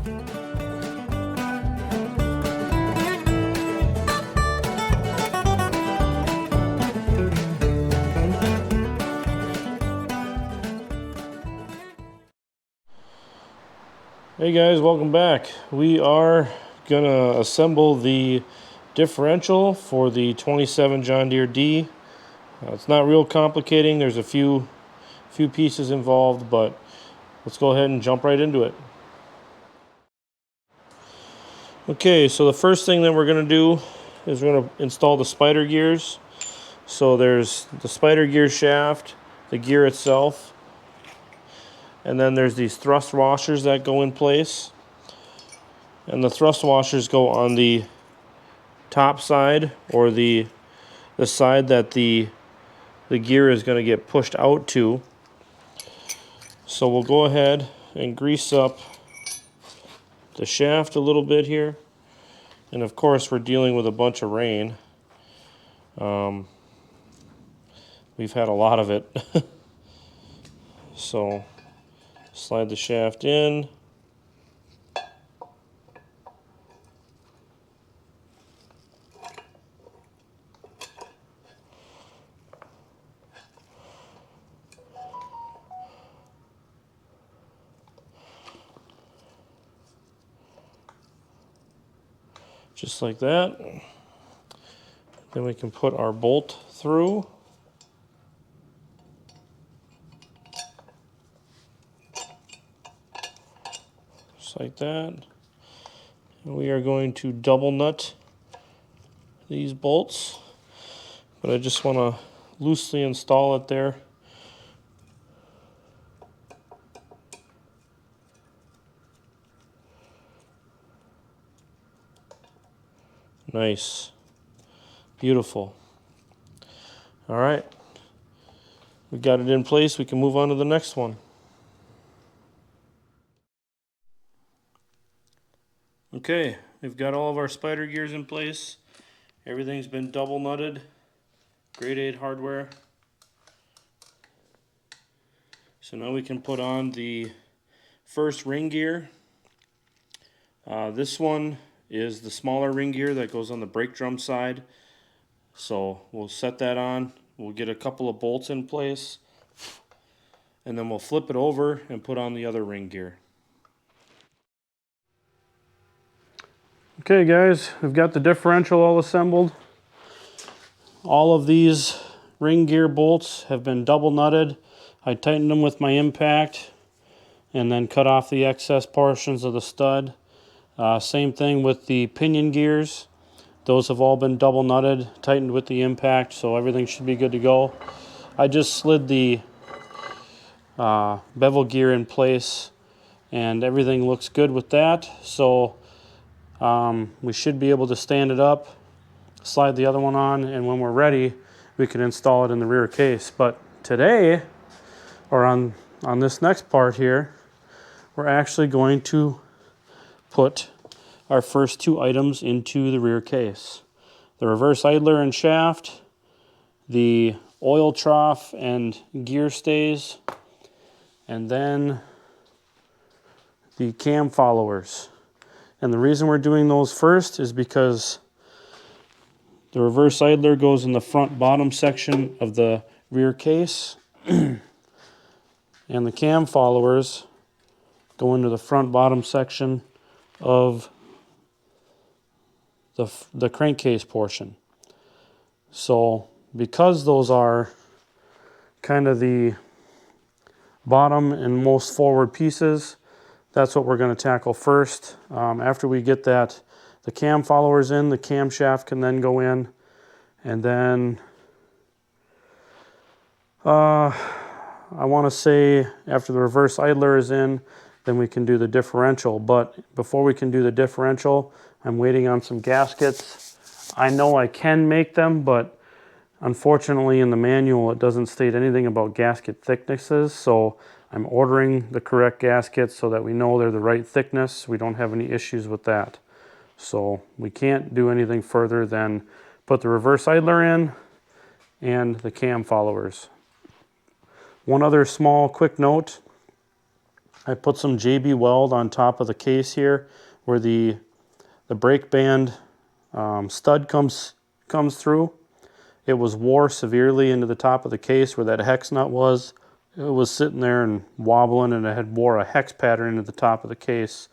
Hey guys, welcome back. We are gonna assemble the differential for the 27 John Deere D. It's not real complicating. There's a few pieces involved, but let's go ahead and jump right into it. Okay, so the first thing that we're gonna do is we're gonna install the spider gears. So there's the spider gear shaft, the gear itself, and then there's these thrust washers that go in place. And the thrust washers go on the top side, or the side that the gear is going to get pushed out to. So we'll go ahead and grease up the shaft a little bit here. And of course we're dealing with a bunch of rain. We've had a lot of it. So slide the shaft in. Just like that. Then we can put our bolt through. Just like that. And we are going to double nut these bolts, but I just want to loosely install it there. Nice. Beautiful. All right. We got it in place. We can move on to the next one. Okay, we've got all of our spider gears in place. Everything's been double nutted. Grade 8 hardware. So now we can put on the first ring gear. This one is the smaller ring gear that goes on the brake drum side. So we'll set that on. We'll get a couple of bolts in place, and then we'll flip it over and put on the other ring gear. Okay guys, we've got the differential all assembled. All of these ring gear bolts have been double nutted. I tightened them with my impact and then cut off the excess portions of the stud. Same thing with the pinion gears. Those have all been double nutted, tightened with the impact, so everything should be good to go. I just slid the bevel gear in place and everything looks good with that. So we should be able to stand it up, slide the other one on, and when we're ready, we can install it in the rear case. But today, or on this next part here, we're actually going to put our first two items into the rear case. The reverse idler and shaft, the oil trough and gear stays, and then the cam followers. And the reason we're doing those first is because the reverse idler goes in the front bottom section of the rear case, and the cam followers go into the front bottom section of the crankcase portion. So because those are kind of the bottom and most forward pieces, that's what we're going to tackle first. After we get the cam followers in, the camshaft can then go in, and then I want to say after the reverse idler is in, then we can do the differential. But before we can do the differential, I'm waiting on some gaskets. I know I can make them, but unfortunately in the manual it doesn't state anything about gasket thicknesses, so I'm ordering the correct gaskets so that we know they're the right thickness. We don't have any issues with that. So we can't do anything further than put the reverse idler in and the cam followers. One other small quick note. I put some JB Weld on top of the case here where the brake band stud comes through. It was wore severely into the top of the case where that hex nut was. It was sitting there and wobbling, and it had wore a hex pattern into the top of the case.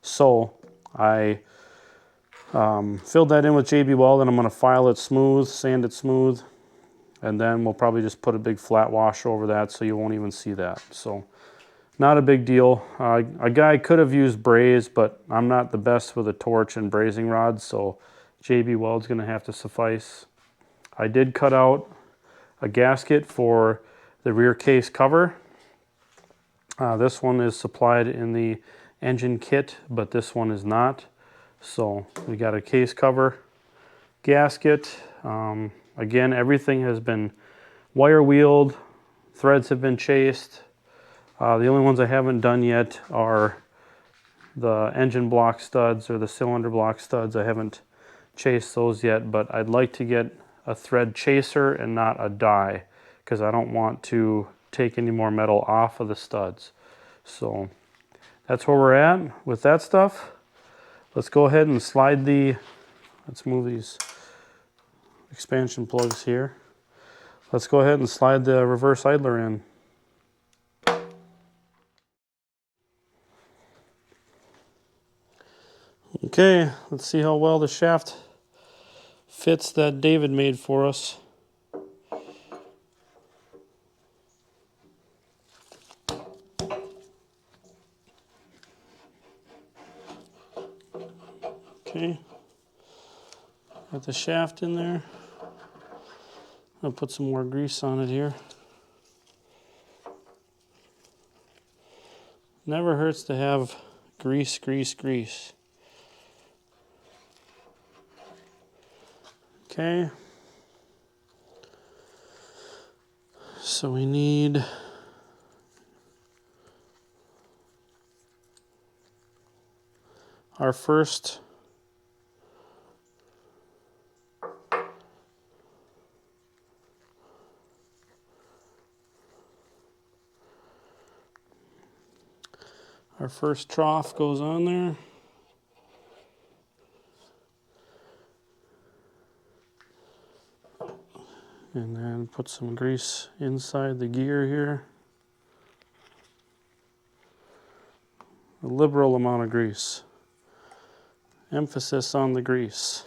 So I filled that in with JB Weld, and I'm going to file it smooth, sand it smooth, and then we'll probably just put a big flat wash over that so you won't even see that. So not a big deal. A guy could have used braze, but I'm not the best with a torch and brazing rods, so JB Weld's going to have to suffice. I did cut out a gasket for the rear case cover. This one is supplied in the engine kit, but this one is not. So we got a case cover gasket. Again, everything has been wire wheeled, threads have been chased. The only ones I haven't done yet are the engine block studs or the cylinder block studs. I haven't chased those yet, but I'd like to get a thread chaser and not a die, because I don't want to take any more metal off of the studs. So that's where we're at with that stuff. Let's go ahead and let's move these expansion plugs here. Let's go ahead and slide the reverse idler in. Okay, let's see how well the shaft fits that David made for us. Okay, got the shaft in there. I'll put some more grease on it here. Never hurts to have grease, grease, grease. Okay. So we need our first trough goes on there. And then put some grease inside the gear here. A liberal amount of grease. Emphasis on the grease.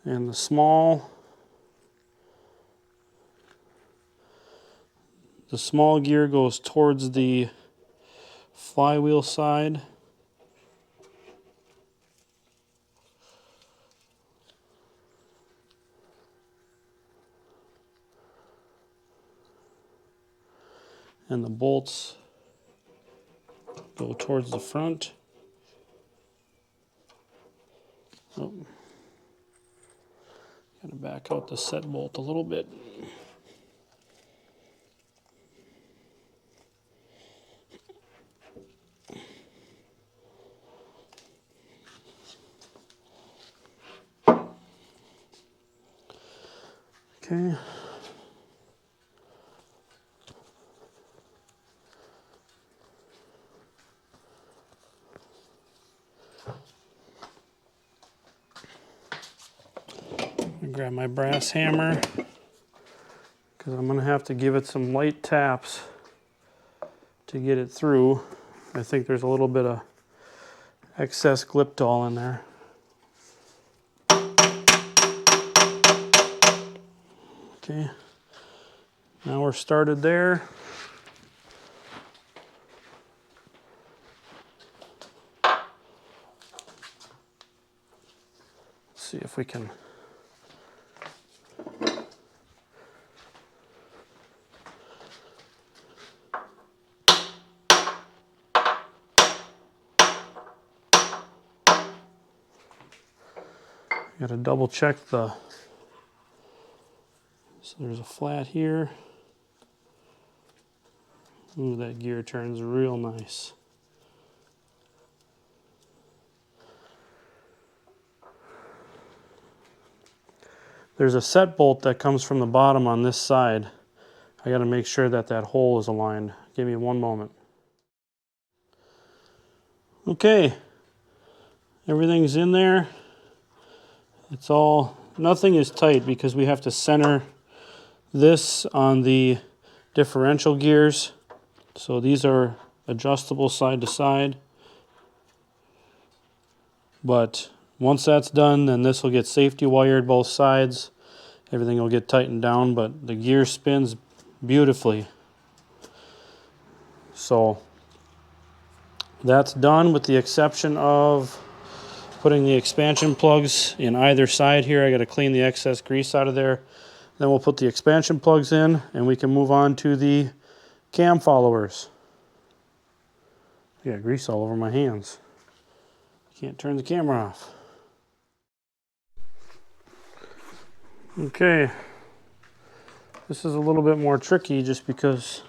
And the small gear goes towards the flywheel side. And the bolts go towards the front. Oh. Gotta back out the set bolt a little bit. Okay. Grab my brass hammer, because I'm going to have to give it some light taps to get it through. I think there's a little bit of excess Gliptol in there. Okay, now we're started there. Let's see if we can got to double check so there's a flat here. Ooh, that gear turns real nice. There's a set bolt that comes from the bottom on this side. I got to make sure that that hole is aligned. Give me one moment. Okay, everything's in there. It's all, nothing is tight because we have to center this on the differential gears. So these are adjustable side to side. But once that's done, then this will get safety wired both sides. Everything will get tightened down, but the gear spins beautifully. So that's done with the exception of putting the expansion plugs in either side here. I got to clean the excess grease out of there. Then we'll put the expansion plugs in and we can move on to the cam followers. I got grease all over my hands. Can't turn the camera off. Okay, this is a little bit more tricky just because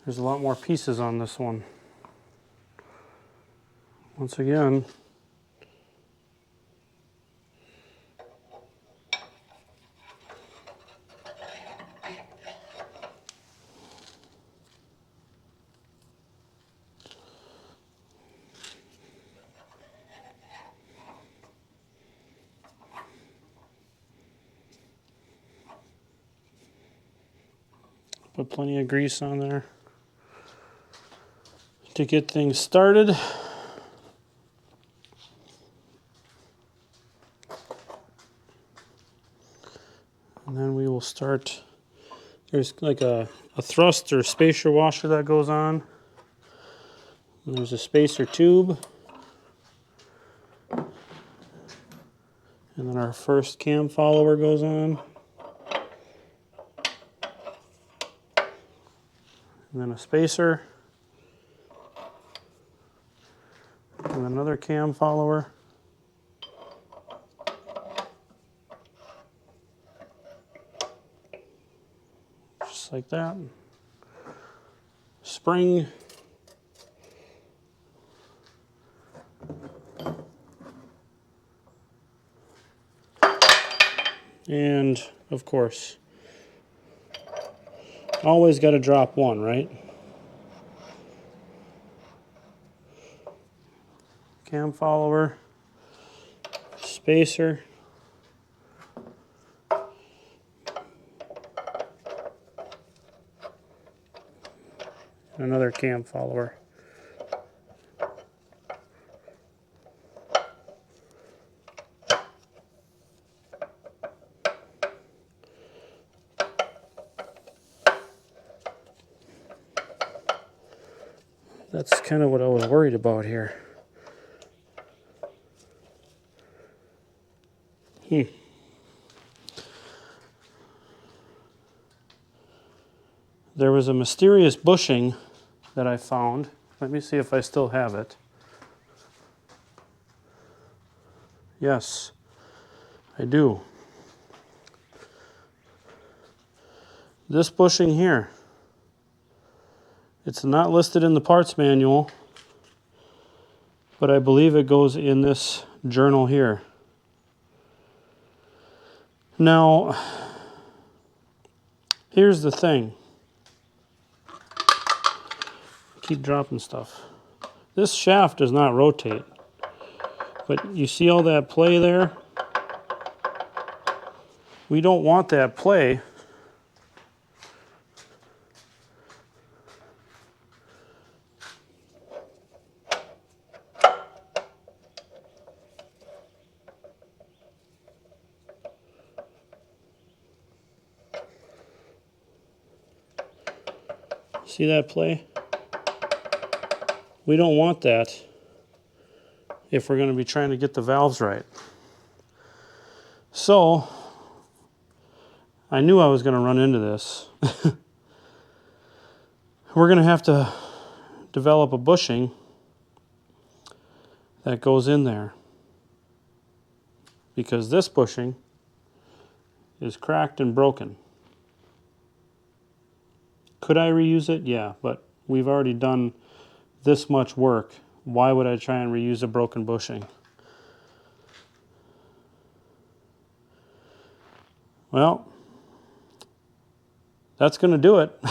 there's a lot more pieces on this one. Once again, put plenty of grease on there to get things started. And then we will start, there's like a thrust or spacer washer that goes on. And there's a spacer tube. And then our first cam follower goes on. And then a spacer, and another cam follower, just like that. Spring, and of course, always got to drop one, right? Cam follower, spacer, another cam follower. That's kind of what I was worried about here. There was a mysterious bushing that I found. Let me see if I still have it. Yes, I do. This bushing here. It's not listed in the parts manual, but I believe it goes in this journal here. Now, here's the thing. Keep dropping stuff. This shaft does not rotate, but you see all that play there? We don't want that play. See that play? We don't want that if we're going to be trying to get the valves right. So, I knew I was going to run into this. We're going to have to develop a bushing that goes in there, because this bushing is cracked and broken. Could I reuse it? Yeah, but we've already done this much work. Why would I try and reuse a broken bushing? Well, that's going to do it.